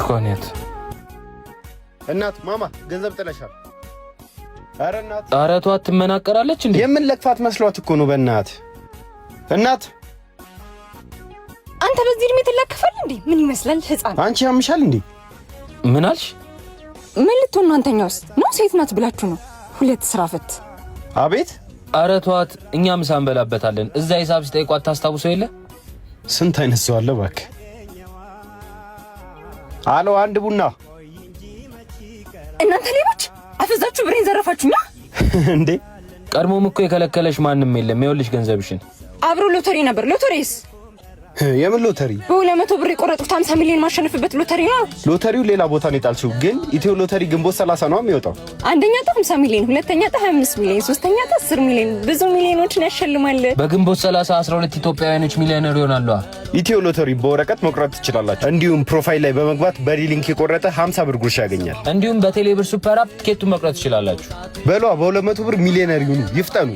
ኮኔት እናት ማማ ገንዘብ ጥለሻል። አረ እናት አረቷ ትመናቀራለች እንዴ? የምን ለክፋት መስሏት እኮ ነው። በእናት እናት አንተ በዚህ እድሜ ትለክፋል እንዴ? ምን ይመስላል ህፃን። አንቺ ያምሻል እንዴ? ምን አልሽ? ምን ልትሆን ነው? አንተኛውስ ነው ሴት ናት ብላችሁ ነው? ሁለት ስራ ፈት። አቤት አረቷት እኛ ምሳ እንበላበታለን። እዛ ሂሳብ ሲጠይቋት ታስታውሰው የለ? ስንት አይነት ሰው አለ እባክህ። አሎ አንድ ቡና። እናንተ ሌቦች አፈዛችሁ ብሬን ዘረፋችሁኛ እንዴ? ቀድሞም እኮ የከለከለሽ ማንም የለም። ይኸውልሽ ገንዘብሽን። አብሮ ሎተሪ ነበር። ሎተሪስ? የምን ሎተሪ? በ200 ብር የቆረጡት 50 ሚሊዮን ማሸነፍበት ሎተሪ ነው። ሎተሪው ሌላ ቦታ ነው የጣልሽው፣ ግን ኢትዮ ሎተሪ ግንቦት 30 ነው የሚወጣው። አንደኛ ዕጣ 50 ሚሊዮን፣ ሁለተኛ ዕጣ 25 ሚሊዮን፣ ሶስተኛ ዕጣ 10 ሚሊዮን። ብዙ ሚሊዮኖችን ያሸልማል። በግንቦት 30 12 ኢትዮጵያውያኖች ሚሊዮነር ይሆናሉ። ኢትዮ ሎተሪ በወረቀት መቁረጥ ትችላላችሁ። እንዲሁም ፕሮፋይል ላይ በመግባት በሊንክ የቆረጠ 50 ብር ጉርሻ ያገኛል። እንዲሁም በቴሌብር ሱፐር አፕ ቲኬቱን መቁረጥ ትችላላችሁ። በሏ በ200 ብር ሚሊዮነር ይሁኑ፣ ይፍጠኑ።